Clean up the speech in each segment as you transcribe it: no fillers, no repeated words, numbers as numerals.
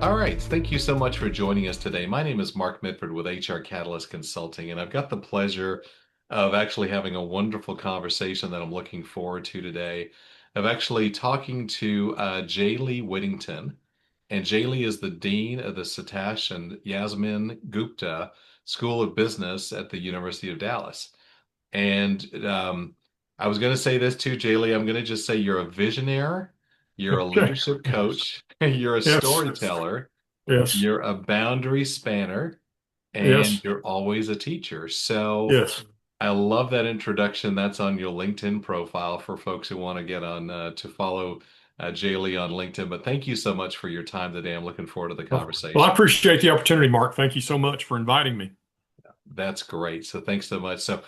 All right. Thank you so much for joining us today. My name is Mark Mitford with HR Catalyst Consulting, and I've got the pleasure of actually having a wonderful conversation that I'm looking forward to today, of actually talking to Jaylee Whittington. And Jaylee is the Dean of the Satash and Yasmin Gupta School of Business at the University of Dallas. And I was going to say this too, Jaylee. I'm going to just say you're a visionary, you're a Okay. leadership coach, you're a Yes. storyteller, Yes. you're a boundary spanner, and Yes. you're always a teacher. So Yes. I love that introduction. That's on your LinkedIn profile for folks who want to get on to follow Jaylee on LinkedIn. But thank you so much for your time today. I'm looking forward to the Well, I conversation. appreciate the opportunity, Mark. Thank you so much for inviting me. That's great. So thanks so much. So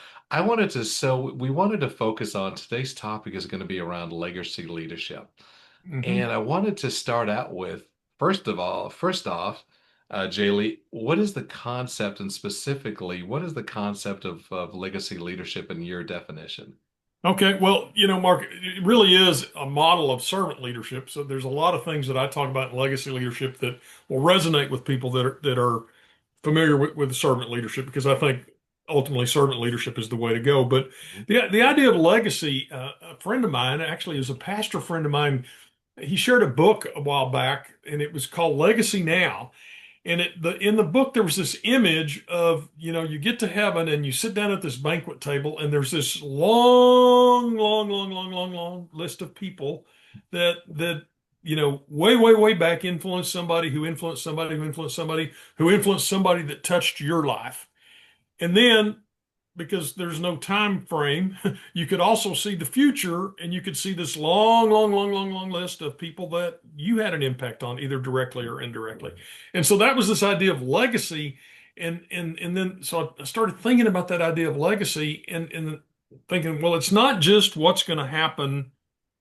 we wanted to focus on today's topic is going to be around legacy leadership. Hmm. And I wanted to start out with, first off, Jaylee, what is the concept and specifically, what is the concept of legacy leadership in your definition? Okay. Well, Mark, it really is a model of servant leadership. So there's a lot of things that I talk about in legacy leadership that will resonate with people that are familiar with servant leadership, because I think ultimately servant leadership is the way to go. But the idea of legacy, a friend of mine, actually is a pastor friend of mine. He shared a book a while back, and it was called Legacy Now. And in the book there was this image of, you get to heaven and you sit down at this banquet table, and there's this long, long, long, long, long, long list of people that way, way, way back influenced somebody who influenced somebody who influenced somebody who influenced somebody that touched your life. And then, because there's no time frame, you could also see the future, and you could see this long, long, long, long, long list of people that you had an impact on, either directly or indirectly. And so that was this idea of legacy. And then so I started thinking about that idea of legacy, and thinking, well, it's not just what's going to happen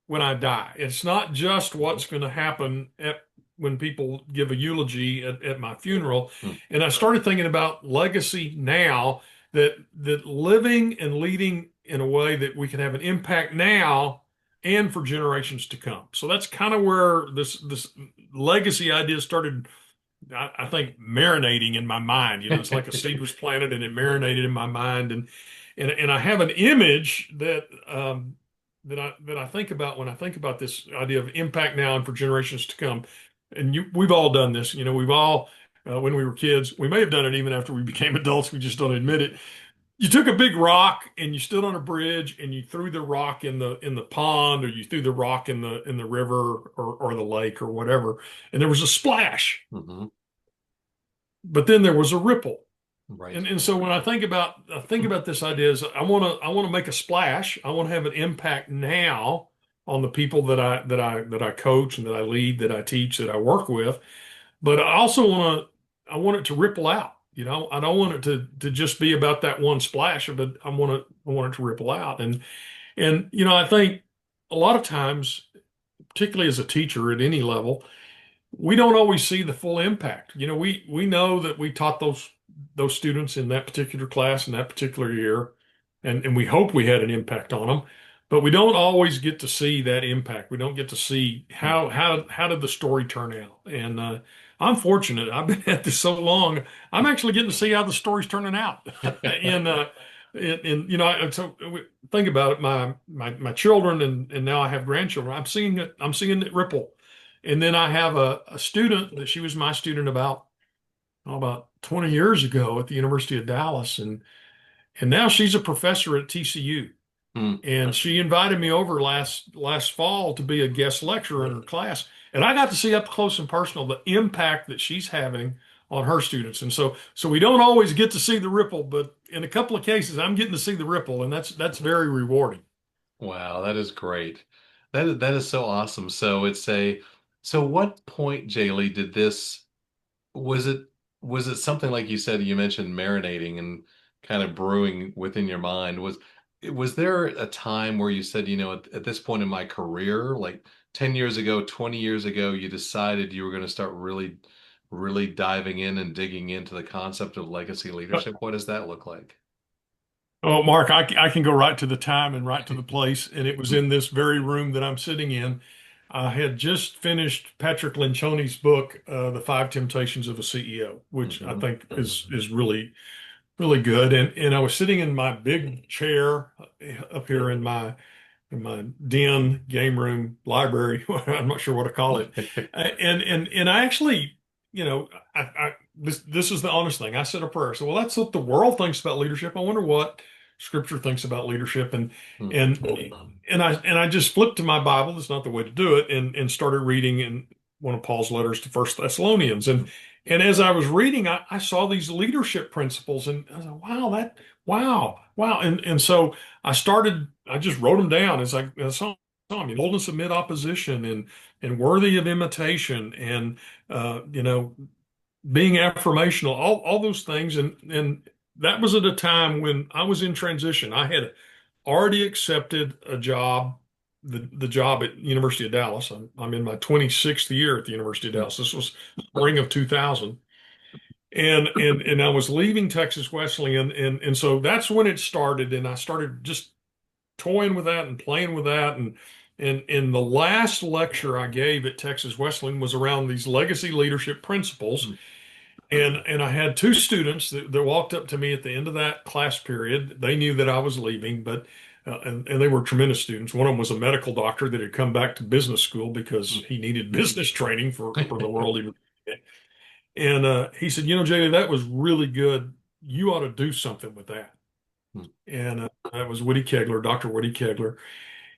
when I die. It's not just what's going to happen when people give a eulogy at my funeral. Hmm. And I started thinking about legacy now, that living and leading in a way that we can have an impact now and for generations to come. So that's kind of where this legacy idea started. I think marinating in my mind. It's like a seed was planted and it marinated in my mind, and I have an image that I think about when I think about this idea of impact now and for generations to come. And we've all done this. We've all, when we were kids, we may have done it even after we became adults. We just don't admit it. You took a big rock and you stood on a bridge and you threw the rock in the pond, or you threw the rock in the river, or the lake or whatever, and there was a splash, Hmm. but then there was a ripple. Right. And so when I think about this idea is I want to make a splash. I want to have an impact now on the people that I coach and that I lead, that I teach, that I work with. But I also want it to ripple out. I don't want it to just be about that one splash, but I want it to ripple out. And I think a lot of times, particularly as a teacher at any level, we don't always see the full impact. We know that we taught those students in that particular class in that particular year, and we hope we had an impact on them, but we don't always get to see that impact. We don't get to see how did the story turn out. And I'm fortunate. I've been at this so long. I'm actually getting to see how the story's turning out. and so think about it. My children, and now I have grandchildren. I'm seeing it ripple. And then I have a student that she was my student about 20 years ago at the University of Dallas, and now she's a professor at TCU. Hmm. And she invited me over last fall to be a guest lecturer in her class, and I got to see up close and personal the impact that she's having on her students. And so we don't always get to see the ripple, but in a couple of cases, I'm getting to see the ripple, and that's very rewarding. Wow, that is great. That is so awesome. So what point, Jaylee, did this was it was it something like you said, you mentioned marinating and kind of brewing within your mind? Was there a time where you said, at this point in my career, like 10 years ago, 20 years ago, you decided you were going to start really, really diving in and digging into the concept of legacy leadership? What does that look like? Oh, Mark, I can go right to the time and right to the place. And it was in this very room that I'm sitting in. I had just finished Patrick Lencioni's book, The Five Temptations of a CEO, which I Hmm. think is really good. And I was sitting in my big chair up here in my den, game room, library. I'm not sure what to call it. And I actually, you know, this is the honest thing. I said a prayer. So, well, that's what the world thinks about leadership. I wonder what Scripture thinks about leadership. And and I just flipped to my Bible. That's not the way to do it, and started reading in one of Paul's letters to First Thessalonians. And as I was reading, I saw these leadership principles, and I was like, wow. And so I just wrote them down as I saw them. Boldness amid opposition and worthy of imitation and, being affirmational, all those things. And that was at a time when I was in transition. I had already accepted a job, the job at University of Dallas. I'm in my 26th year at the University of Dallas. This was spring of 2000. And I was leaving Texas Wesleyan, and so that's when it started, and I started just toying with that and playing with that, and the last lecture I gave at Texas Wesleyan was around these legacy leadership principles, and I had two students that walked up to me at the end of that class period. They knew that I was leaving, but and they were tremendous students. One of them was a medical doctor that had come back to business school because he needed business training for the world he was in. And he said, JD, that was really good. You ought to do something with that. And that was Woody Kegler, Dr. Woody Kegler.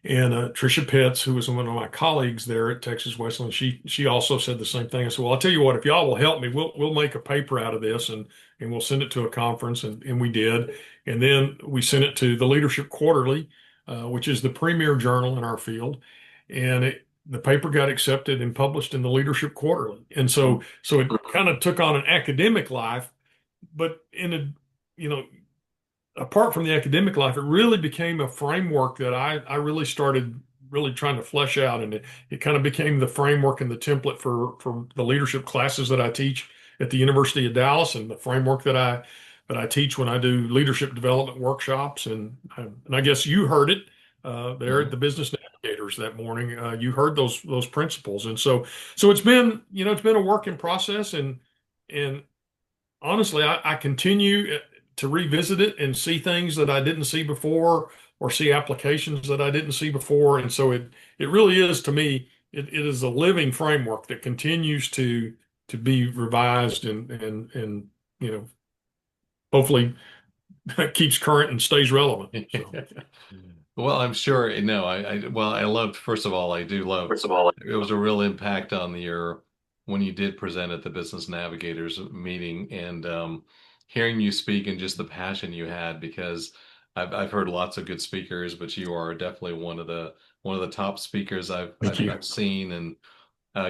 And Tricia Pitts, who was one of my colleagues there at Texas Wesleyan, she also said the same thing. I said, well, I'll tell you what, if y'all will help me, we'll make a paper out of this and we'll send it to a conference. And we did. And then we sent it to the Leadership Quarterly, which is the premier journal in our field. And the paper got accepted and published in the Leadership Quarterly. And so it kind of took on an academic life, but in a, you know, apart from the academic life, it really became a framework that I really started really trying to flesh out. And it kind of became the framework and the template for the leadership classes that I teach at the University of Dallas and the framework that I teach when I do leadership development workshops. And I guess you heard it there at Hmm. the Business Navigators that morning. You heard those principles. And so it's been a work in process and honestly, I continue to revisit it and see things that I didn't see before or see applications that I didn't see before. And so it really is to me, it is a living framework that continues to be revised and hopefully keeps current and stays relevant. So Well, I'm sure. No, well, I loved, first of all, I do love, first of all, it was a real impact on your, when you did present at the Business Navigators meeting and hearing you speak and just the passion you had, because I've heard lots of good speakers, but you are definitely one of the top speakers thank you. I've seen, and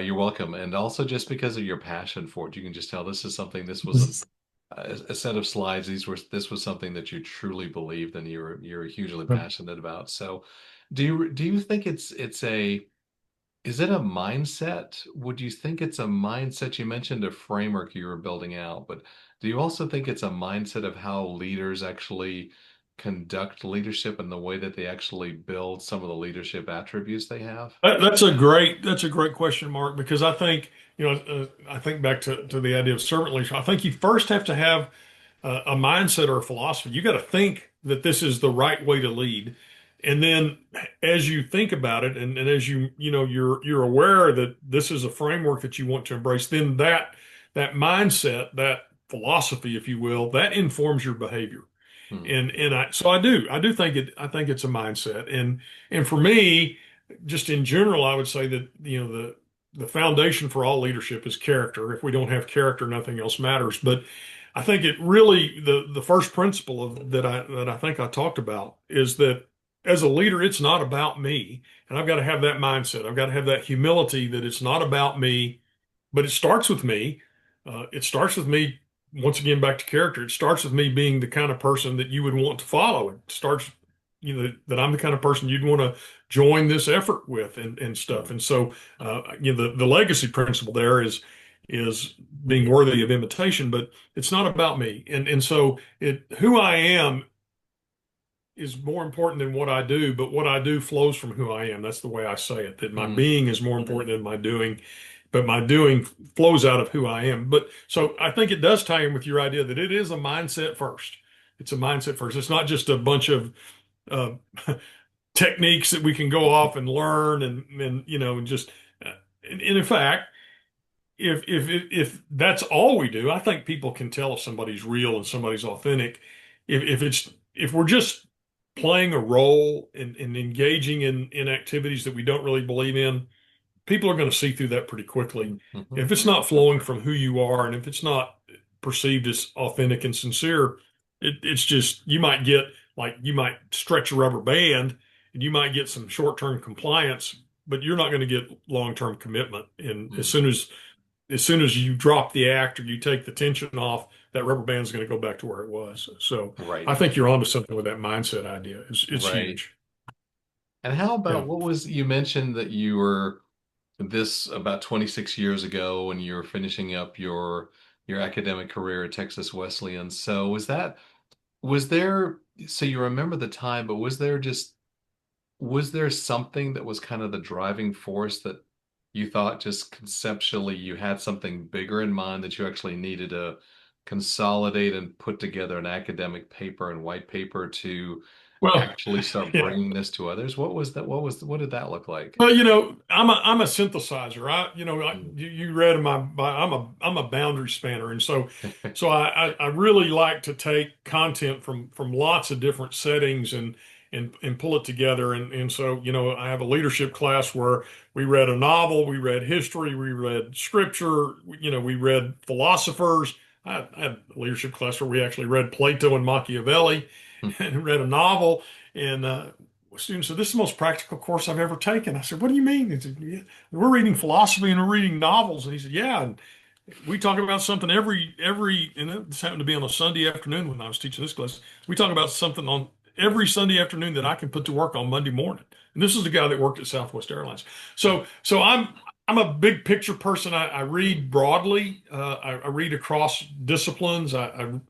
you're welcome. And also just because of your passion for it, you can just tell this is something, this wasn't a set of slides. This was something that you truly believed and you're hugely passionate about. So do you think it's a is it a mindset? Would you think it's a mindset? You mentioned a framework you were building out, but do you also think it's a mindset of how leaders actually conduct leadership and the way that they actually build some of the leadership attributes they have? That's a great question, Mark, because I think, I think back to the idea of servant leadership. I think you first have to have a mindset or a philosophy. You got to think that this is the right way to lead. And then as you think about it and as you're aware that this is a framework that you want to embrace, then that mindset, that philosophy, if you will, that informs your behavior. Hmm. And I do think it's a mindset. And for me, just in general, I would say that the foundation for all leadership is character. If we don't have character, nothing else matters. But I think it really the first principle that I think I talked about is that as a leader, it's not about me, and I've got to have that mindset. I've got to have that humility that it's not about me, but it starts with me. It starts with me, once again, back to character. It starts with me being the kind of person that you would want to follow. It starts, that I'm the kind of person you'd want to join this effort with and stuff. And so, the legacy principle there is being worthy of imitation, but it's not about me. And so who I am is more important than what I do, but what I do flows from who I am. That's the way I say it, that my Mhm. being is more important than my doing, but my doing flows out of who I am. But so I think it does tie in with your idea that it is a mindset first. It's a mindset first. It's not just a bunch of uh, techniques that we can go off and learn and just and in fact, if that's all we do, I think people can tell if somebody's real and somebody's authentic. If we're just playing a role and engaging in activities that we don't really believe in, people are going to see through that pretty quickly. Mhm. If it's not flowing from who you are, and if it's not perceived as authentic and sincere, it's just you might stretch a rubber band and you might get some short-term compliance, but you're not going to get long-term commitment. And Mm. as soon as you drop the act or you take the tension off, that rubber band is going to go back to where it was. So Right, I think you're onto something with that mindset idea. It's right. huge. And how Yeah. about what was you mentioned that you were this about 26 years ago when you were finishing up your academic career at Texas Wesleyan. So was there so you remember the time, but was there something that was kind of the driving force that you thought just conceptually you had something bigger in mind that you actually needed to consolidate and put together an academic paper and white paper to Well, actually start yeah. bringing this to others? What was that? What did that look like? Well, I'm a synthesizer. Mm. You read I'm a boundary spanner, and so I really like to take content from lots of different settings and pull it together. And so I have a leadership class where we read a novel, we read history, we read scripture, we read philosophers. I had a leadership class where we actually read Plato and Machiavelli, and read a novel and. Student said, "This is the most practical course I've ever taken." I said, "What do you mean?" He said, "Yeah, we're reading philosophy and we're reading novels." And he said, "Yeah, and we talk about something and this happened to be on a Sunday afternoon when I was teaching this class. We talk about something on every Sunday afternoon that I can put to work on Monday morning." And this is the guy that worked at Southwest Airlines. So I'm a big picture person. I read broadly. I read across disciplines. I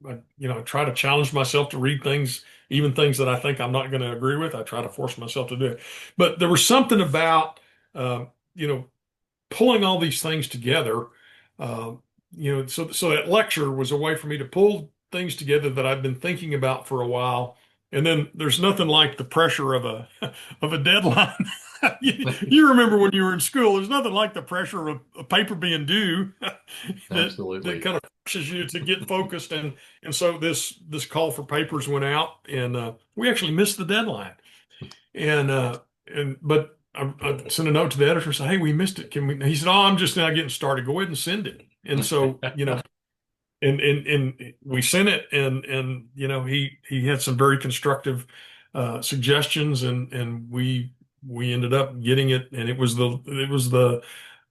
try to challenge myself to read things, even things that I think I'm not going to agree with. I try to force myself to do it. But there was something about uh, you know pulling all these things together. Uh, so that lecture was a way for me to pull things together that I've been thinking about for a while. And then there's nothing like the pressure of a of a deadline. You remember when you were in school, there's nothing like the pressure of a paper being due that Absolutely. kind of pushes you to get focused. And so this call for papers went out, and we actually missed the deadline. But I sent a note to the editor and said, "Hey, we missed it. Can we?" He said, "Oh, I'm just now getting started. Go ahead and send it." And so, and we sent it, and he had some very constructive suggestions, and we ended up getting it, and it was the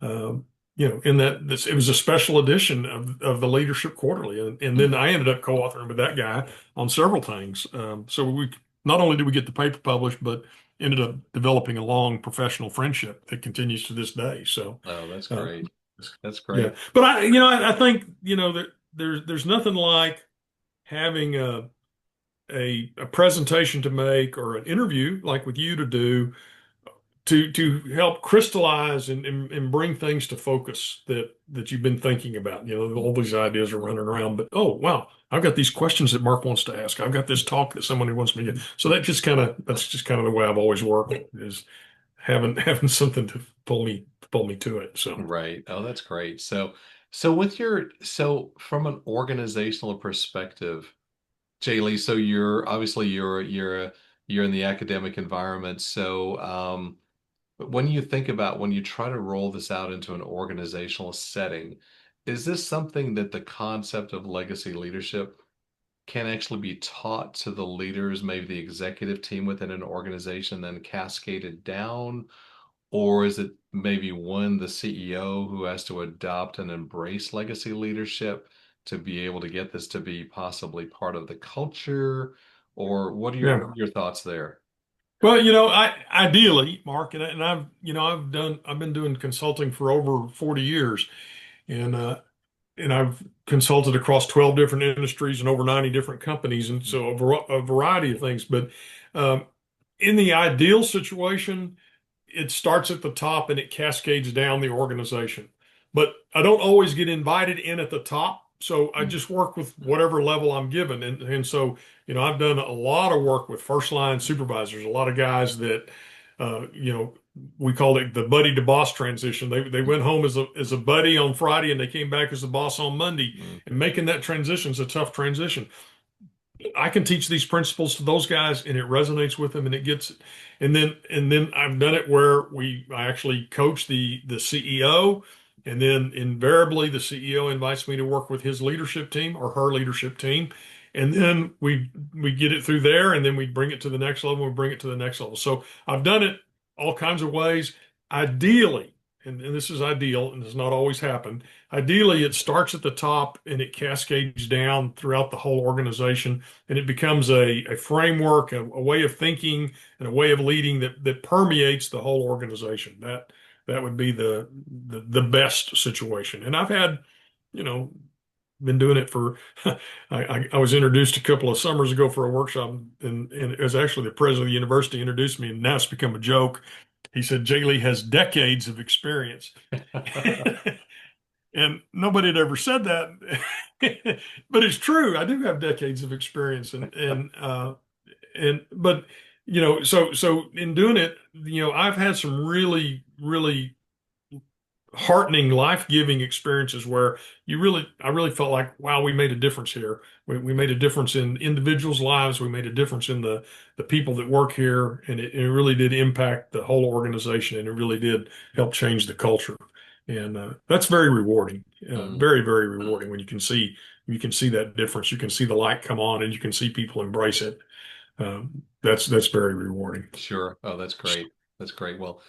uh, in that this it was a special edition of the Leadership Quarterly, and then I ended up co-authoring with that guy on several things. So we not only did we get the paper published, but ended up developing a long professional friendship that continues to this day. So. Oh, that's Uh, great. That's yeah, great. but I think that there's nothing like having a presentation to make or an interview like with you to do to help crystallize and bring things to focus that you've been thinking about. All these ideas are running around, but oh wow, I've got these questions that Mark wants to ask. I've got this talk that somebody wants me to. So that's just kind of the way I've always worked is having something to pull me to it. So. Right. Oh, that's great. So from an organizational perspective, Jaylee, so you're obviously you're in the academic environment. So but when you think about when you try to roll this out into an organizational setting, is this something that the concept of legacy leadership can actually be taught to the leaders, maybe the executive team within an organization, then cascaded down? Or is it maybe one, the CEO who has to adopt and embrace legacy leadership to be able to get this to be possibly part of the culture? Or what Yeah. are your thoughts there? Well, ideally, Mark, and I've been doing consulting for over 40 years, and I've consulted across 12 different industries and over 90 different companies, and so a variety of things. But Um, in the ideal situation, it starts at the top and it cascades down the organization. But I don't always get invited in at the top. So I Mm, just work with whatever level I'm given. And so, I've done a lot of work with first line supervisors, a lot of guys that, we called it the buddy to boss transition. They mm, went home as a buddy on Friday and they came back as a boss on Monday. mm, And making that transition is a tough transition. I can teach these principles to those guys and it resonates with them and it gets and then I've done it where I actually coach the CEO, and then invariably the CEO invites me to work with his leadership team or her leadership team, and then we get it through there and then we bring it to the next level, we bring it to the next level. So I've done it all kinds of ways. Ideally, and this is ideal and does not always happen. Ideally, it starts at the top and it cascades down throughout the whole organization, and it becomes a framework, a way of thinking, and a way of leading that permeates the whole organization. That would be the best situation. And I've had, you know, been doing it for. I was introduced a couple of summers ago for a workshop, and it was actually the president of the university introduced me, and now it's become a joke. He said, Jay Lee has decades of experience. And nobody had ever said that, but it's true. I do have decades of experience, but so in doing it, I've had some really, really heartening, life-giving experiences where I really felt like, wow, we made a difference here. We made a difference in individuals' lives. We made a difference in the people that work here, and it really did impact the whole organization, and it really did help change the culture. And that's very rewarding, mm. very, very rewarding when you can see that difference. You can see the light come on, and you can see people embrace it. That's very rewarding. Sure. Oh, that's great. That's great. Well,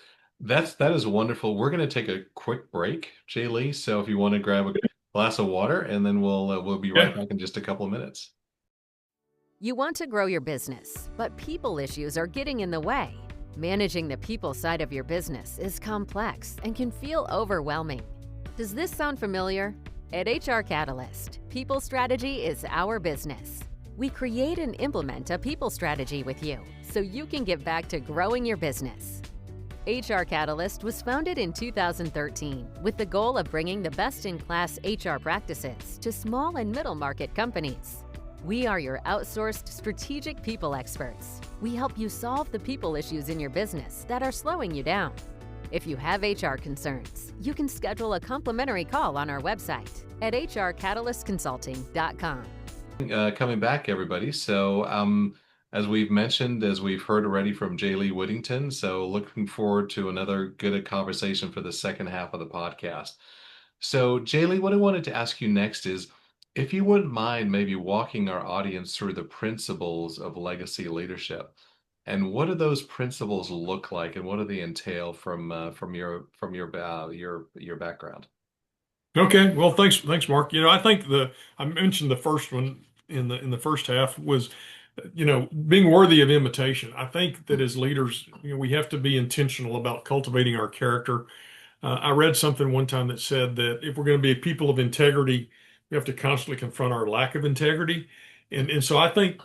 that is wonderful. We're going to take a quick break, Jay Lee. So if you want to grab a glass of water, and then we'll be right Yeah. back in just a couple of minutes. You want to grow your business, but people issues are getting in the way. Managing the people side of your business is complex and can feel overwhelming. Does this sound familiar? At HR Catalyst, people strategy is our business. We create and implement a people strategy with you so you can get back to growing your business. HR Catalyst was founded in 2013 with the goal of bringing the best-in-class HR practices to small and middle market companies. We are your outsourced strategic people experts. We help you solve the people issues in your business that are slowing you down. If you have HR concerns, you can schedule a complimentary call on our website at hrcatalystconsulting.com. Coming back, everybody. So, as we've mentioned, as we've heard already from Jay Lee Whittington, so looking forward to another good conversation for the second half of the podcast. So, Jay Lee, what I wanted to ask you next is if you wouldn't mind maybe walking our audience through the principles of legacy leadership, and what do those principles look like, and what do they entail from your background? Okay. Well, thanks, Mark. I think I mentioned the first one in the first half was, being worthy of imitation. I think that Mm, as leaders, we have to be intentional about cultivating our character. I read something one time that said that if we're going to be a people of integrity, we have to constantly confront our lack of integrity. And so I think,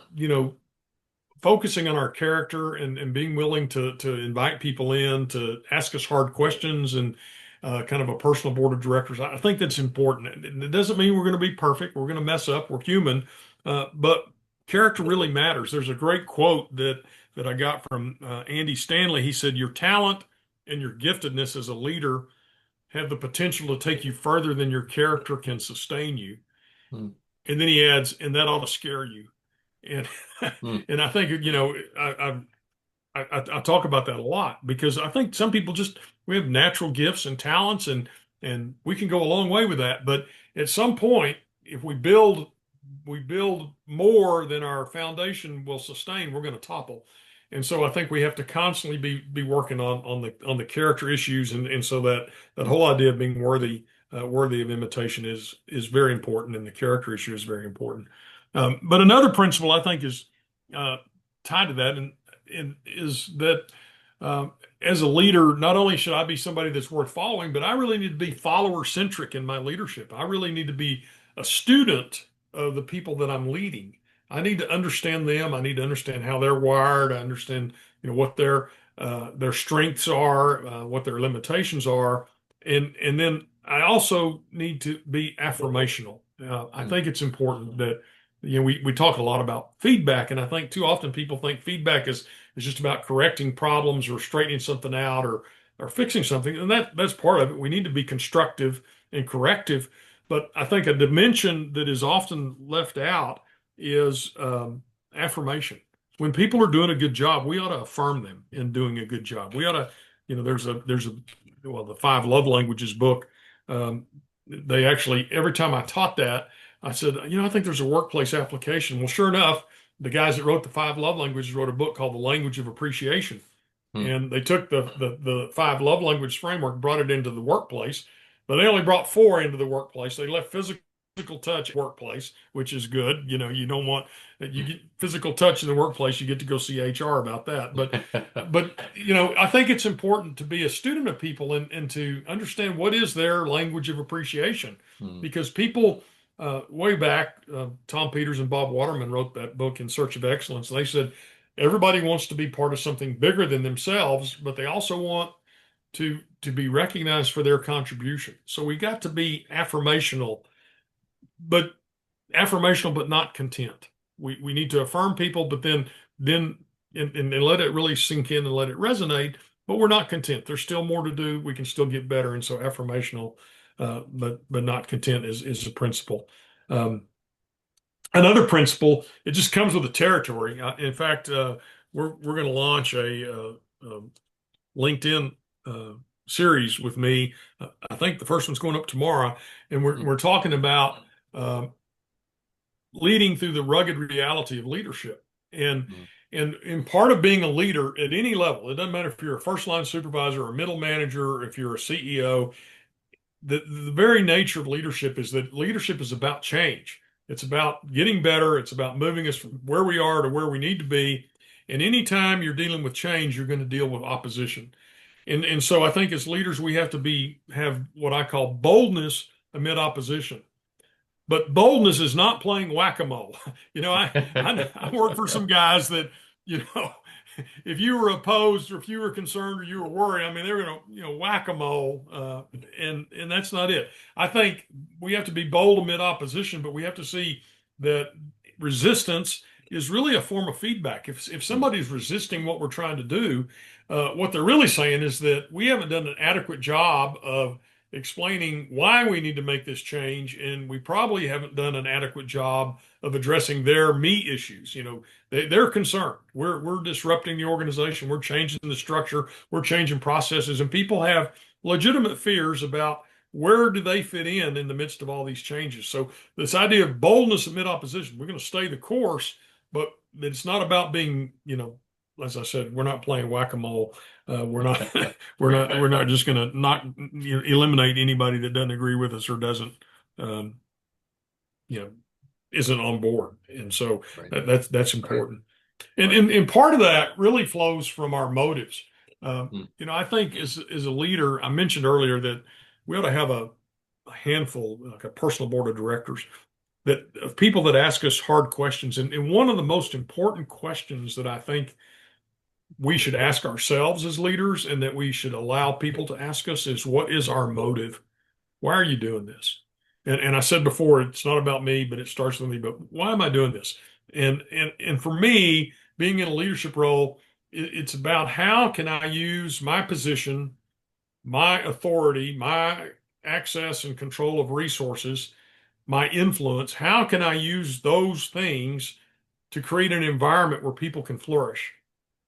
focusing on our character and being willing to invite people in to ask us hard questions and kind of a personal board of directors. I think that's important. And it doesn't mean we're going to be perfect. We're going to mess up. We're human, but character really matters. There's a great quote that I got from Andy Stanley. He said, "Your talent and your giftedness as a leader have the potential to take you further than your character can sustain you." mm, And then he adds, "And that ought to scare you." And mm, and I think I talk about that a lot because I think some people just we have natural gifts and talents and we can go a long way with that. But at some point, if we build more than our foundation will sustain, we're going to topple. And so I think we have to constantly be working on the character issues, and so that mm, whole idea of being worthy of imitation is very important, and the character issue is very important. But another principle I think is uh, tied to that, and is that as a leader, not only should I be somebody that's worth following, but I really need to be follower centric in my leadership. I really need to be a student of the people that I'm leading. I need to understand them. I need to understand how they're wired. I understand, what their strengths are, what their limitations are, and then I also need to be affirmational. I Mm, think it's important that we talk a lot about feedback, and I think too often people think feedback is just about correcting problems or straightening something out or fixing something, and that's part of it. We need to be constructive and corrective, but I think a dimension that is often left out is affirmation. When people are doing a good job, we ought to affirm them in doing a good job. We ought to, there's a well, the Five Love Languages book. They actually, every time I taught that, I said, I think there's a workplace application. Well, sure enough, the guys that wrote the Five Love Languages wrote a book called The Language of Appreciation. mm. And they took the Five Love Language framework, brought it into the workplace, but they only brought four into the workplace. They left physical touch workplace, which is good. You don't want you get physical touch in the workplace. You get to go see HR about that. But I think it's important to be a student of people and to understand what is their language of appreciation, Mm, because people way back, Tom Peters and Bob Waterman wrote that book In Search of Excellence. They said everybody wants to be part of something bigger than themselves, but they also want to be recognized for their contribution. So we got to be but affirmational, but not content. We need to affirm people, but then and let it really sink in and let it resonate. But we're not content. There's still more to do. We can still get better, and so affirmational, but not content is a principle. Um, Another principle, it just comes with the territory. In fact, we're going to launch a LinkedIn uh, series with me. I think the first one's going up tomorrow, and we're mm, we're talking about uh, leading through the rugged reality of leadership. And mm. and part of being a leader at any level, it doesn't matter if you're a first line supervisor or a middle manager, or if you're a CEO, the very nature of leadership is that leadership is about change. It's about getting better. It's about moving us from where we are to where we need to be. And anytime you're dealing with change, you're going to deal with opposition. And so I think as leaders, we have to have what I call boldness amid opposition. But boldness is not playing whack-a-mole. I work for some guys that, you know, if you were opposed or if you were concerned or you were worried, I mean, they're going to, whack-a-mole, and that's not it. I think we have to be bold amid opposition, but we have to see that resistance is really a form of feedback. If somebody's resisting what we're trying to do, what they're really saying is that we haven't done an adequate job of explaining why we need to make this change, and we probably haven't done an adequate job of addressing their me issues. They're concerned. We're disrupting the organization. We're changing the structure. We're changing processes, and people have legitimate fears about where do they fit in the midst of all these changes. So this idea of boldness amid opposition, we're going to stay the course, but it's not about being, as I said, we're not playing whack-a-mole. We're not we're not just going to not eliminate anybody that doesn't agree with us or doesn't um, you know isn't on board. And so Right. that's important. And, Right. and part of that really flows from our motives. Mm, I think as a leader, I mentioned earlier that we ought to have a handful, like a personal board of directors, that of people that ask us hard questions. And one of the most important questions that I think we should ask ourselves as leaders and that we should allow people to ask us is, what is our motive? Why are you doing this? And I said before, it's not about me, but it starts with me. But why am I doing this? And for me, being in a leadership role, it's about how can I use my position, my authority, my access and control of resources, my influence. How can I use those things to create an environment where people can flourish?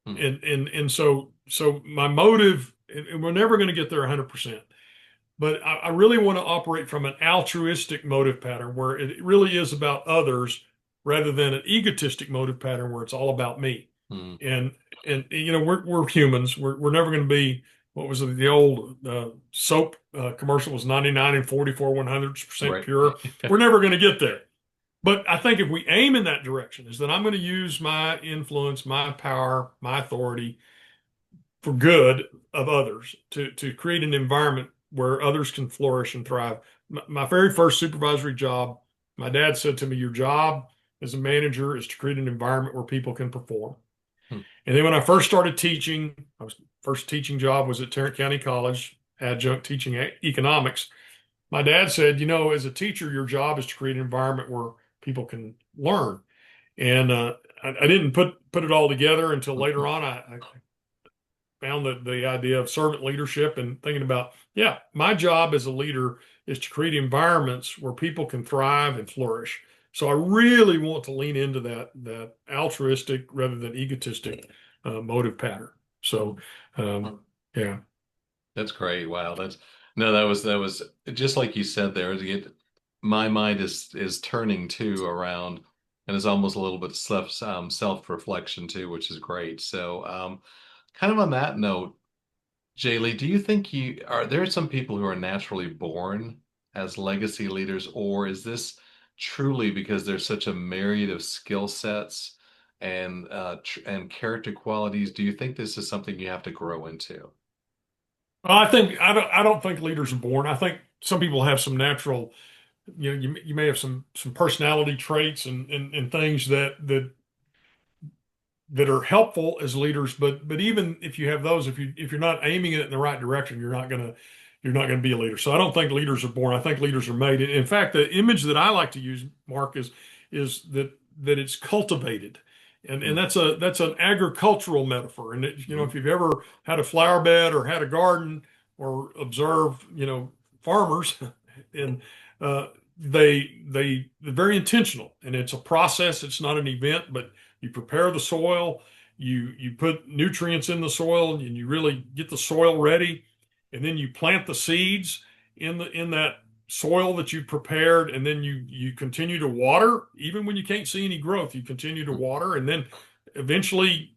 mm, And so my motive, and we're never going to get there 100%, but I really want to operate from an altruistic motive pattern where it really is about others rather than an egotistic motive pattern where it's all about me. mm. And we're humans. We're never going to be, what was it, the old soap commercial was 99 and 44 100% Right. pure. We're never going to get there. But I think if we aim in that direction, is that I'm going to use my influence, my power, my authority for good of others to create an environment where others can flourish and thrive. My very first supervisory job, my dad said to me, your job as a manager is to create an environment where people can perform. Hmm. And then when I first started teaching, first teaching job was at Tarrant County College, adjunct teaching economics. My dad said, as a teacher, your job is to create an environment where people can learn. And I didn't put it all together until later on. I found the idea of servant leadership and thinking about, yeah, my job as a leader is to create environments where people can thrive and flourish. So I really want to lean into that altruistic rather than egotistic motive pattern. So um, yeah. That's great. Wow. That's no, that was just like you said there. My mind is turning too around, and is almost a little bit self-reflection too, which is great. So, kind of on that note, Jaylee, do you think you are there some people who are naturally born as legacy leaders, or is this truly because there's such a myriad of skill sets and and character qualities? Do you think this is something you have to grow into? I don't think leaders are born. I think some people have some natural, you may have some personality traits and things that are helpful as leaders, but even if you have those, if you're not aiming it in the right direction, you're not gonna be a leader. So I don't think leaders are born. I think leaders are made. In fact, the image that I like to use, Mark, is that it's cultivated. And Mm, that's an agricultural metaphor. And mhm, if you've ever had a flower bed or had a garden or observed, farmers, and uh, they're very intentional, and it's a process. It's not an event, but you prepare the soil, you put nutrients in the soil, and you really get the soil ready, and then you plant the seeds in that soil that you've prepared, and then you continue to water even when you can't see any growth. You continue to mm, water, and then eventually,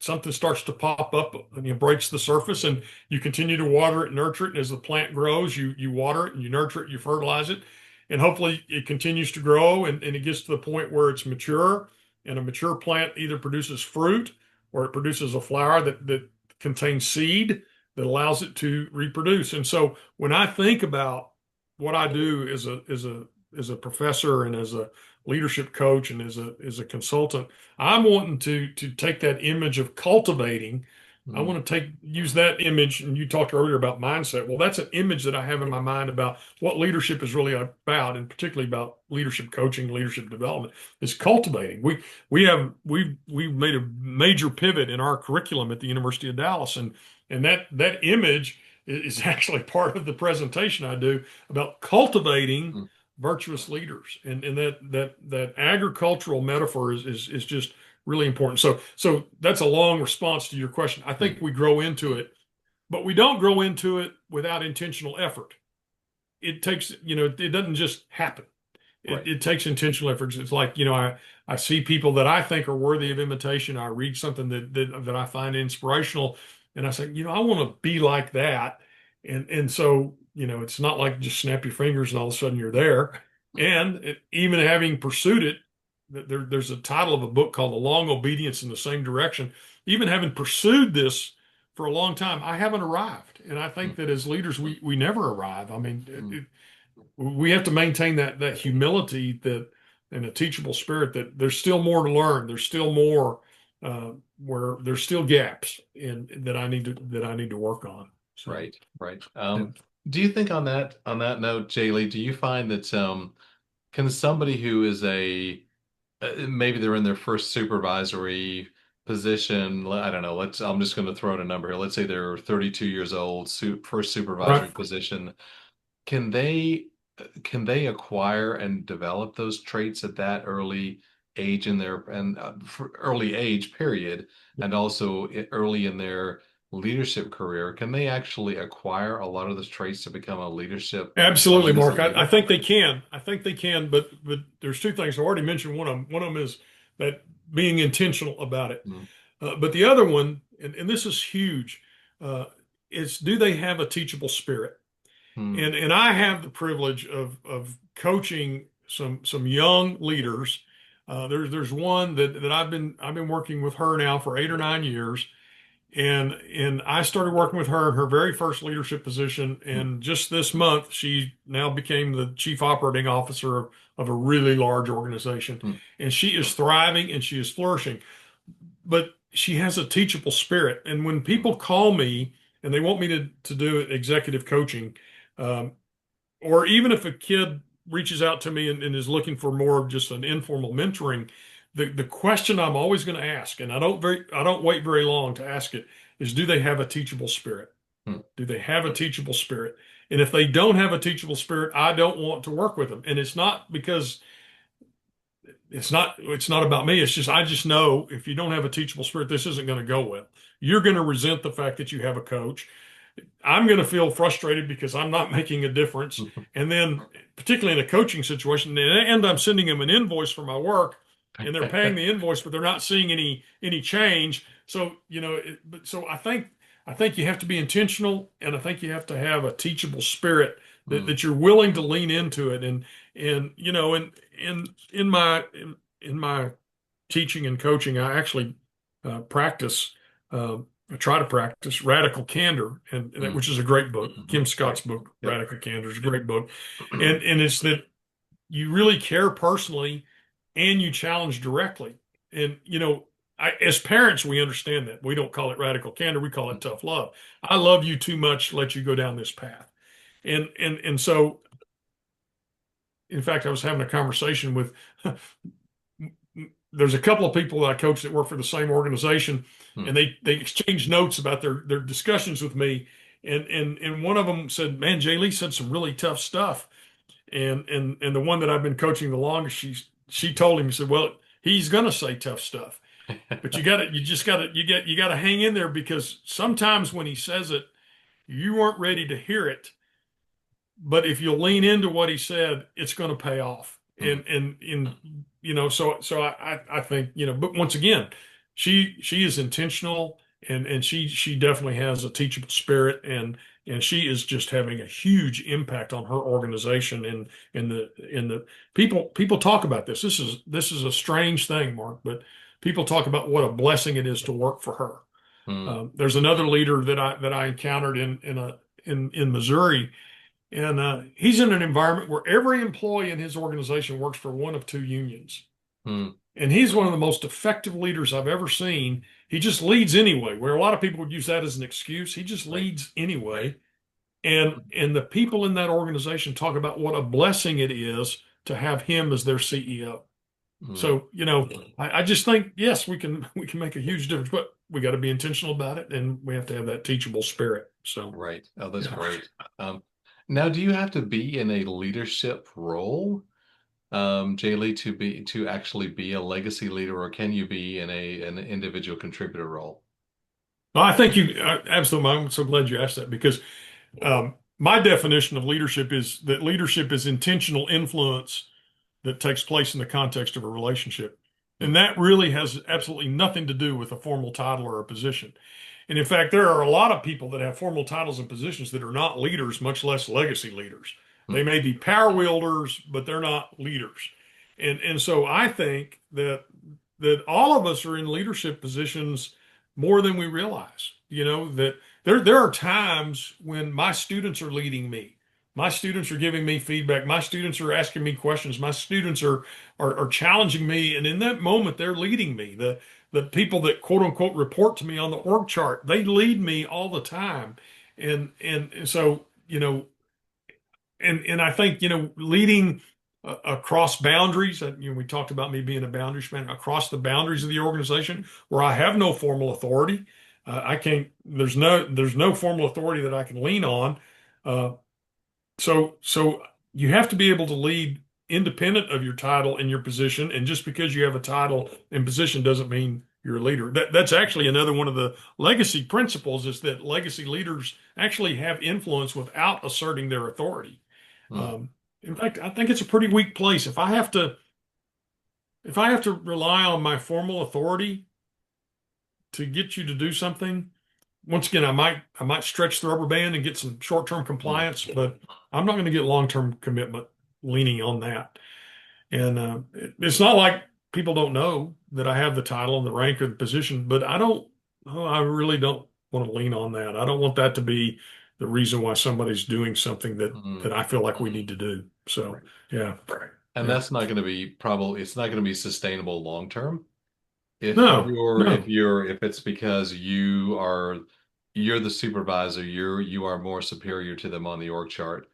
something starts to pop up and breaks the surface, and you continue to water it, nurture it, and as the plant grows, you water it and you nurture it, you fertilize it, and hopefully it continues to grow, and it gets to the point where it's mature, and a mature plant either produces fruit or it produces a flower that contains seed that allows it to reproduce. And so when I think about what I do as a professor and as a leadership coach and as a consultant, I'm wanting to take that image of cultivating. I mm, want to use that image, and you talked earlier about mindset. Well, that's an image that I have in my mind about what leadership is really about, and particularly about leadership coaching, leadership development, is cultivating. We've made a major pivot in our curriculum at the University of Dallas, and that image is actually part of the presentation I do about cultivating mm, virtuous leaders, and that agricultural metaphor is just really important. So that's a long response to your question. I think mm. we grow into it, but we don't grow into it without intentional effort. It takes, it doesn't just happen. It, Right. it takes intentional efforts. It's like, I see people that I think are worthy of imitation. I read something that I find inspirational, and I say, I want to be like that. And so, it's not like just snap your fingers and all of a sudden you're there. And even having pursued it, there's a title of a book called The Long Obedience in the Same Direction. Even having pursued this for a long time, I haven't arrived. And I Mm, think that as leaders, we never arrive. I mean, mm. we have to maintain that humility, that and a teachable spirit, that there's still more to learn. There's still more where there's still gaps in that I need to work on. So Right, right. yeah. Do you think on that note, Jaylee, do you find that can somebody who is a maybe they're in their first supervisory position, I don't know, I'm just going to throw out a number here. Let's say they're 32 years old, first supervisory Right. position. Can they can they acquire and develop those traits at that early age in their and for early age period, and also early in their leadership career? Can they actually acquire a lot of those traits to become a Absolutely, legacy Mark. I leader? think they can. I think they can, but there's two things. I already mentioned one of them. One of them is that being intentional about it. Mm, But the other one, and this is huge, uh, is do they have a teachable spirit? mm, And I have the privilege of coaching some young leaders. There's one that I've been working with her now for 8 or 9 years, And I started working with her in her very first leadership position. Mm, And just this month, she now became the chief operating officer of a really large organization. mm, And she is thriving and she is flourishing. But she has a teachable spirit. And when mm, people call me and they want me to do executive coaching, um, or even if a kid reaches out to me and is looking for more of just an informal mentoring, the question I'm always going to ask, and I don't wait very long to ask it, is do they have a teachable spirit? mm, Do they have a teachable spirit? And if they don't have a teachable spirit, I don't want to work with them. And it's not because it's not about me. It's just I just know if you don't have a teachable spirit, this isn't going to go well. You're going to resent the fact that you have a coach. I'm going to feel frustrated because I'm not making a difference. mm. And then, particularly in a coaching situation, and I'm sending them an invoice for my work, and they're paying the invoice, but they're not seeing any change. So so I think you have to be intentional, and I think you have to have a teachable spirit Mm, that you're willing to lean into it. And in my teaching and coaching, I actually practice. I try to practice radical candor, mm, which is a great book. mhm. Kim Right. Scott's book, Yep. Radical Candor, is a great book, and it's that you really care personally, and you challenge directly. And as parents, we understand that we don't call it radical candor; we call it tough love. I love you too much to let you go down this path, and so, in fact, I was having a conversation with. There's a couple of people that I coach that work for the same organization, Mm, and they exchange notes about their discussions with me. And one of them said, "Man, Jay Lee said some really tough stuff." And the one that I've been coaching the longest, she told him, he said, "Well, he's gonna say tough stuff, but you gotta hang in there because sometimes when he says it, you weren't ready to hear it, but if you lean into what he said, it's going to pay off." mm, So I think, but once again, she is intentional, and she definitely has a teachable spirit, and she is just having a huge impact on her organization, and in the people talk about this. This is a strange thing, Mark, but people talk about what a blessing it is to work for her. mm, There's another leader that I encountered in Missouri, and he's in an environment where every employee in his organization works for one of two unions. mm. And he's one of the most effective leaders I've ever seen. He just leads anyway, where a lot of people would use that as an excuse. He just Right. leads anyway. And the people in that organization talk about what a blessing it is to have him as their CEO. Mm. So, I just think, yes, we can make a huge difference, but we got to be intentional about it, and we have to have that teachable spirit. So, Right. Oh, that's yeah. great. Um, Now, do you have to be in a leadership role, Jaylee, to actually be a legacy leader, or can you be in an individual contributor role? Well, I think absolutely. I'm so glad you asked that because my definition of leadership is that leadership is intentional influence that takes place in the context of a relationship. Mm, And that really has absolutely nothing to do with a formal title or a position. And in fact, there are a lot of people that have formal titles and positions that are not leaders, much less legacy leaders. They mm, may be power wielders, but they're not leaders. And so I think that all of us are in leadership positions more than we realize. That there are times when my students are leading me. My students are giving me feedback. My students are asking me questions. My students are challenging me, and in that moment, they're leading me. The people that quote unquote report to me on the org chart, they lead me all the time, and so and I think leading across boundaries. We talked about me being a boundaries man across the boundaries of the organization, where I have no formal authority. I can't. There's no formal authority that I can lean on. Uh, so you have to be able to lead independent of your title and your position. And just because you have a title and position doesn't mean you're a leader. That's actually another one of the legacy principles, is that legacy leaders actually have influence without asserting their authority. mm, Um, in fact, I think it's a pretty weak place. If I have to rely on my formal authority to get you to do something, once again, I might stretch the rubber band and get some short-term mm, compliance, but I'm not going to get long-term commitment leaning on that. And it's not like people don't know that I have the title and the rank or the position, but Oh, I really don't want to lean on that. I don't want that to be the reason why somebody's doing something that Mm, I feel like we need to do. So, right. yeah, And yeah. that's not going to be probably it's not going to be sustainable long term. No, no. If it's because you're the supervisor, you are more superior to them on the org chart.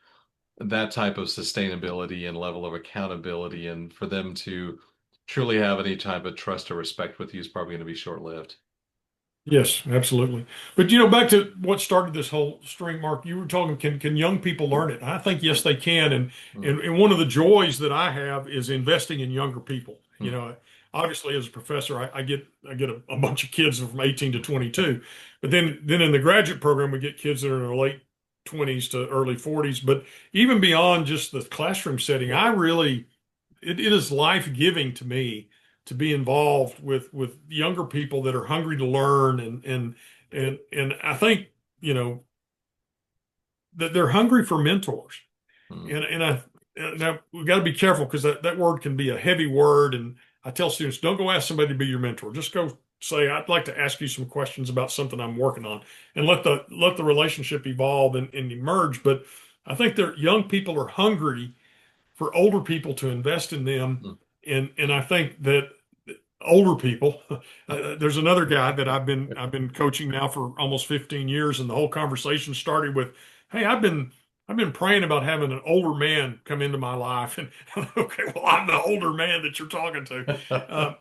That type of sustainability and level of accountability and for them to truly have any type of trust or respect with you is probably going to be short-lived. Yes, absolutely. But back to what started this whole string, Mark, you were talking, can young people learn it? I think yes, they can. And Mm, and one of the joys that I have is investing in younger people. mm, Obviously as a professor, I get a bunch of kids from 18 to 22. But then in the graduate program, we get kids that are in their late 20s to early 40s. But even beyond just the classroom setting, it is life-giving to me to be involved with younger people that are hungry to learn and I think you know that they're hungry for mentors mm, and now we've got to be careful because that word can be a heavy word and I tell students don't go ask somebody to be your mentor, just go say I'd like to ask you some questions about something I'm working on and let the relationship evolve and emerge. But I think that young people are hungry for older people to invest in them. mm. And I think that older people, there's another guy that I've been coaching now for almost 15 years, and the whole conversation started with, "Hey, I've been praying about having an older man come into my life." And okay, well, I'm the older man that you're talking to. Um,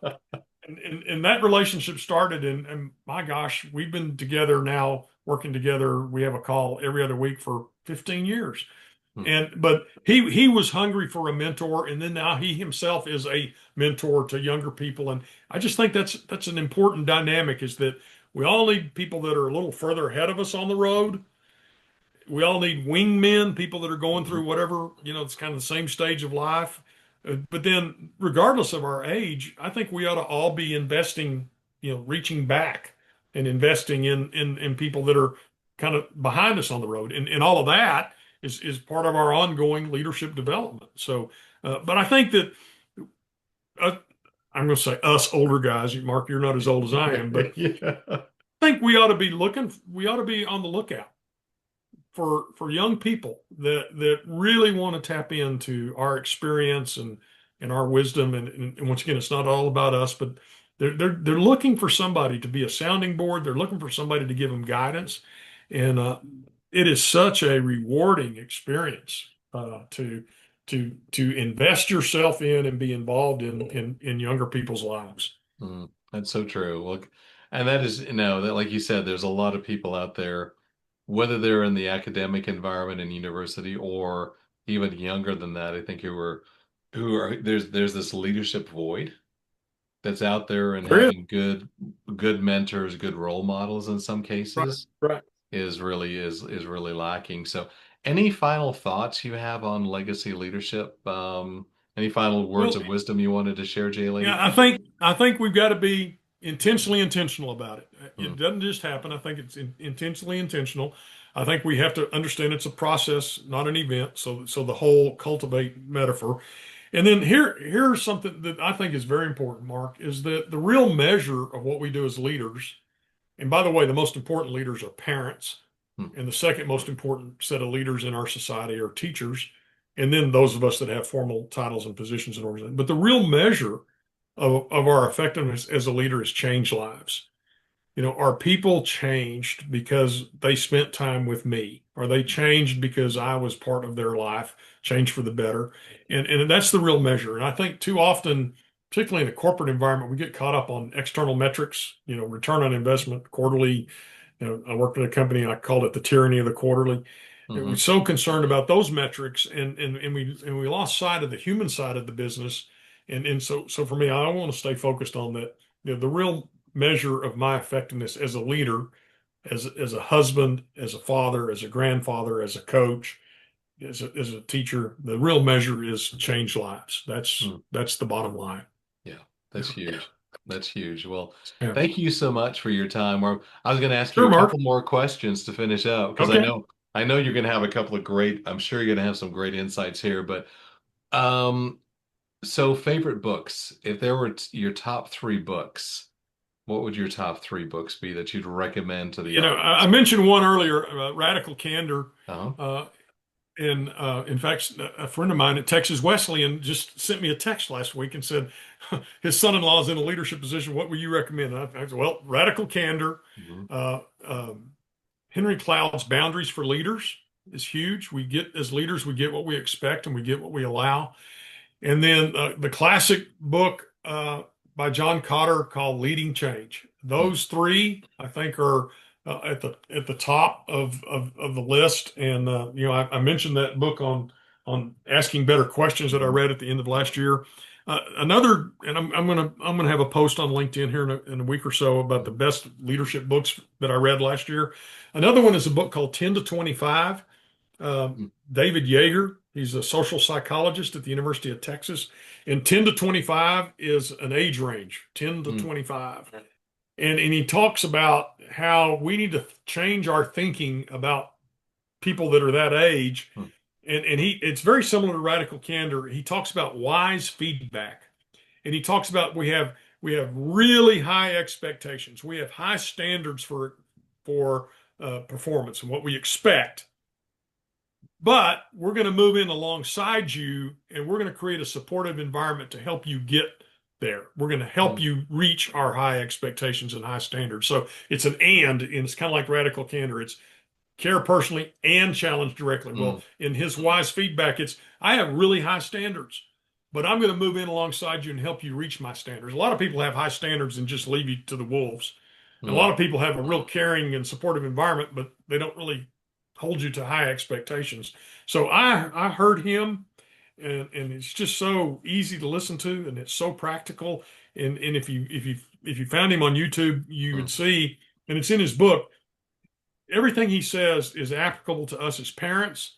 and that relationship started, and my gosh, we've been together now, working together. We have a call every other week for 15 years. Mm, And but he was hungry for a mentor, and then now he himself is a mentor to younger people. And I just think that's an important dynamic, is that we all need people that are a little further ahead of us on the road. We all need wingmen, people that are going mhm, through whatever, it's kind of the same stage of life. But then, regardless of our age, I think we ought to all be investing, reaching back and investing in people that are kind of behind us on the road. And all of that is part of our ongoing leadership development. So, but I think that uh, I'm going to say us older guys, Mark, you're not as old as I am, but Yeah. I think we ought to be on the lookout for young people that really want to tap into our experience and our wisdom and once again it's not all about us, but they're looking for somebody to be a sounding board. They're looking for somebody to give them guidance, and it is such a rewarding experience to invest yourself in and be involved in younger people's lives. That's so true. Look, and that is, that like you said, there's a lot of people out there, whether they're in the academic environment in university or even younger than that, I think who are there's this leadership void that's out there and There is. having good mentors, good role models in some Right, cases right. is really lacking. So any final thoughts you have on legacy leadership? Any final words Well, of wisdom you wanted to share, Jaylee? yeah, I think we've got to be intentionally intentional about it. Hmm, It doesn't just happen. I think it's intentionally intentional. I think we have to understand it's a process, not an event. So the whole cultivate metaphor. And then here's something that I think is very important, Mark, is that the real measure of what we do as leaders, and by the way, the most important leaders are parents, hmm, and the second most important set of leaders in our society are teachers, and then those of us that have formal titles and positions in organizations. But the real measure of our effectiveness as a leader is change lives. Our people changed because they spent time with me, or they changed because I was part of their life, changed for the better. And that's the real measure. And I think too often, particularly in the corporate environment, we get caught up on external metrics, return on investment, quarterly. I worked at a company and I called it the tyranny of the quarterly. And we're hmm, so concerned about those metrics, and we lost sight of the human side of the business. And so for me, I want to stay focused on that. The real measure of my effectiveness as a leader, as a husband, as a father, as a grandfather, as a coach, as a teacher. The real measure is change lives. That's hmm. that's the bottom line. Yeah, that's huge. That's huge. Well, Yeah. thank you so much for your time. Or I was going to ask you Sure, a Mark. couple more questions to finish up because I Okay. know I know you're going to have a couple of great. I'm sure you're going to have some great insights here. But um, so favorite books. If there were your top three books, What would your top three books be that you'd recommend to the I audience? mentioned one earlier, Radical Candor. Uh-huh. Uh, and in fact, a friend of mine at Texas Wesleyan just sent me a text last week and said his son-in-law is in a leadership position. What would you recommend? I said, well, Radical Candor. Mhm. Uh, um, Henry Cloud's Boundaries for Leaders is huge. We get, as leaders, we get what we expect and we get what we allow. And then the classic book by John Cotter called Leading Change. Mm. Those three, I think, are at the top of the list. And I mentioned that book on asking better questions that I Mhm. read at the end of last year. Another, and I'm gonna have a post on LinkedIn here in a week or so about the Mhm. best leadership books that I read last year. Another one is a book called 10 to 25. Mhm. David Yeager, he's a social psychologist at the University of Texas. And 10 to 25 is an age range, 10 to Mhm. 25. And he talks about how we need to change our thinking about people that are that age. Mhm. And it's very similar to Radical Candor. He talks about wise feedback. And he talks about we have really high expectations. We have high standards for performance and what we expect. But we're going to move in alongside you and we're going to create a supportive environment to help you get there. We're going to help Mhm. you reach our high expectations and high standards. So it's an and it's kind of like Radical Candor. It's care personally and challenge directly. Well, Mhm. in his wise feedback, it's I have really high standards, but I'm going to move in alongside you and help you reach my standards. A lot of people have high standards and just leave you to the wolves. And a lot Mhm. of people have a real caring and supportive environment, but they don't really hold you to high expectations. So I heard him, and it's just so easy to listen to, and it's so practical. And if you found him on YouTube, you would Mhm. see, and it's in his book. Everything he says is applicable to us as parents.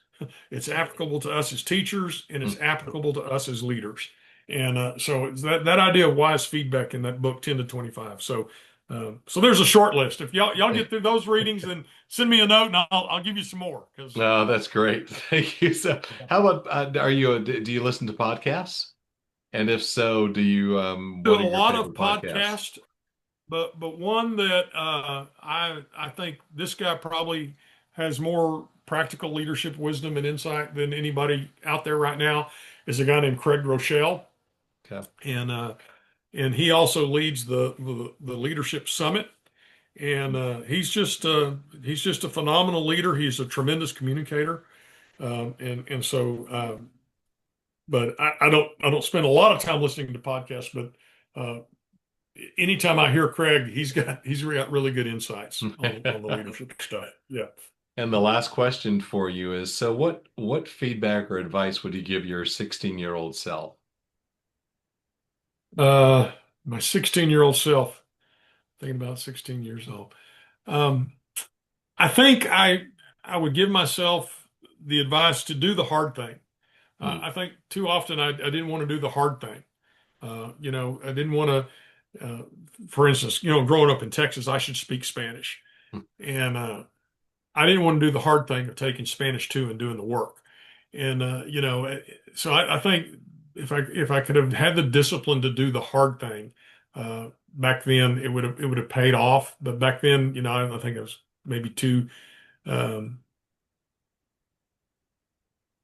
It's applicable to us as teachers, and it's Mhm. applicable to us as leaders. And so it's that idea of wise feedback in that book, 10 to 25. So there's a short list. If y'all get through those readings, then send me a note and I'll give you some more because No, that's great. Thank you. So, how about do you listen to podcasts? And if so, do you do what a are your lot of favorite podcasts? podcasts, but one that I think this guy probably has more practical leadership wisdom and insight than anybody out there right now is a guy named Craig Rochelle, Okay. and he also leads the Leadership Summit. And he's just a phenomenal leader. He's a tremendous communicator, and so. But I don't spend a lot of time listening to podcasts, but uh, anytime I hear Craig, he's got really good insights on the leadership stuff. Yeah. And the last question for you is, so what feedback or advice would you give your 16-year-old self? Uh, my 16-year-old self, thinking about 16 years old. Um, I think I would give myself the advice to do the hard thing. Hmm. I think too often I didn't want to do the hard thing. I didn't want to, for instance, growing up in Texas, I should speak Spanish. And I didn't want to do the hard thing of taking Spanish 2 and doing the work. And so I think if I could have had the discipline to do the hard thing back then, it would have paid off. But back then, I think I was maybe too um,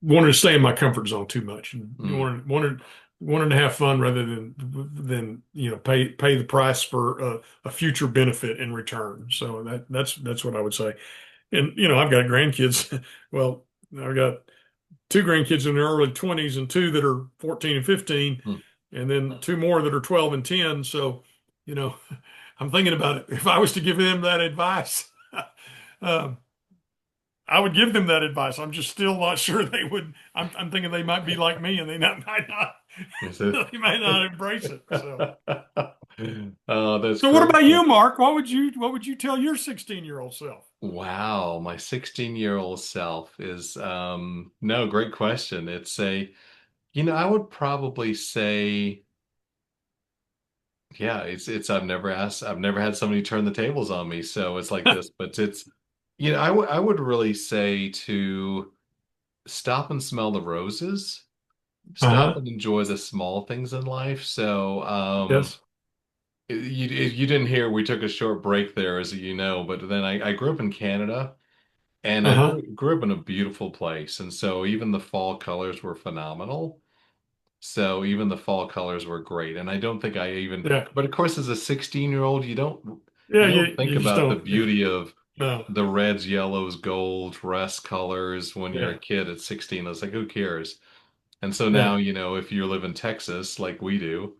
wanted to stay in my comfort zone too much, and Hmm. wanted to have fun rather than pay the price for a future benefit in return. So that's what I would say. And I've got grandkids. Well, I've got two grandkids in their early 20s and two that are 14 and 15, Hmm. and then two more that are 12 and 10. So, you know, I'm thinking about it. If I was to give them that advice, um, I would give them that advice. I'm just still not sure they would. I'm thinking they might be like me and might not Is it? they might not embrace it. So, Oh, that's so what great. about you, Mark? What would you tell your 16-year-old self? Wow, my 16-year-old self is no, great question. I would probably say, yeah, it's I've never had somebody turn the tables on me, so it's like this, but I would really say to stop and smell the roses, stop Uh-huh. and enjoy the small things in life. So, Yes. You didn't hear we took a short break there, as you know, but then I grew up in Canada and I Uh-huh. grew up in a beautiful place. And so even the fall colors were phenomenal. So even the fall colors were great. And I don't think I even, Yeah. but of course, as a 16-year-old, Yeah, you don't think you just about the don't. beauty of No. the reds, yellows, gold, rust colors when you're a Yeah. kid at 16. I was like, who cares? And so now, Yeah. if you live in Texas like we do,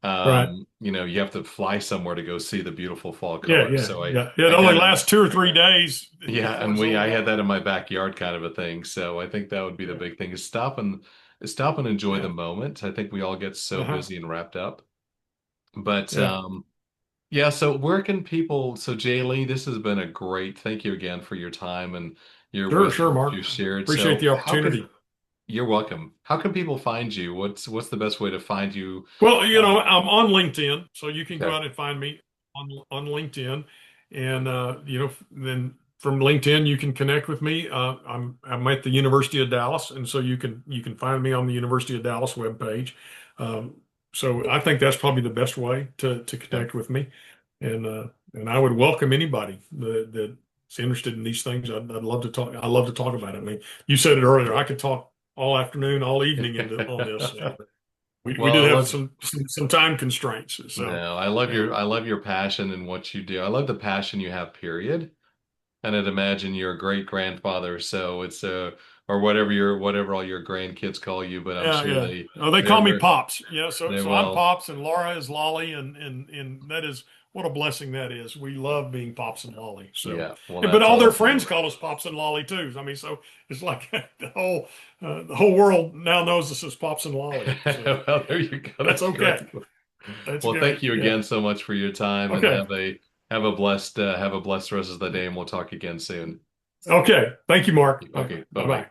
Right. you have to fly somewhere to go see the beautiful fall Yeah, colors. yeah, So yeah. It I only kind of, lasts 2 or 3 days yeah, before and it's I all had that gone. in my backyard kind of a thing. So I think that would be the Yeah. big thing is stop and enjoy the Yeah. moment. I think we all get so Uh-huh. busy and wrapped up. But Yeah. yeah, so where can people, so Jay Lee, this has been a great, thank you again for your time and your Sure, sure, wisdom that you Mark. shared. Appreciate So the how can, opportunity. you're welcome. How can people find you? What's the best way to find you? Well, Um, I'm on LinkedIn, so you can go okay. out and find me on LinkedIn, and then from LinkedIn you can connect with me. I'm at the University of Dallas, and so you can find me on the University of Dallas webpage. Um, so I think that's probably the best way to Okay. connect with me, and I would welcome anybody that's interested in these things. I'd love to talk. I love to talk about it. I mean, you said it earlier. I could talk all afternoon, all evening on this. So. We Well, did I have love some time constraints. So no, yeah, I love your passion and what you do. I love the passion you have, period. And I'd imagine you're a great grandfather, so it's or whatever all your grandkids call you, but I'm yeah, sure yeah. Oh, they they're call me very Pops. Yeah, so they I'm well, Pops and Laura is Lolly, and that is what a blessing that is. We love being Pops and Lolly. So, yeah, well but that's all their awesome. friends call us Pops and Lolly too. I mean, so it's like the whole world now knows us as Pops and Lolly. So Well, there you go. that's That's great. okay. That's Well, thank great. you Yeah. again so much for your time and Okay. have a blessed rest of the day and we'll talk again soon. Okay. Thank you, Mark. Okay, Bye bye-bye. bye.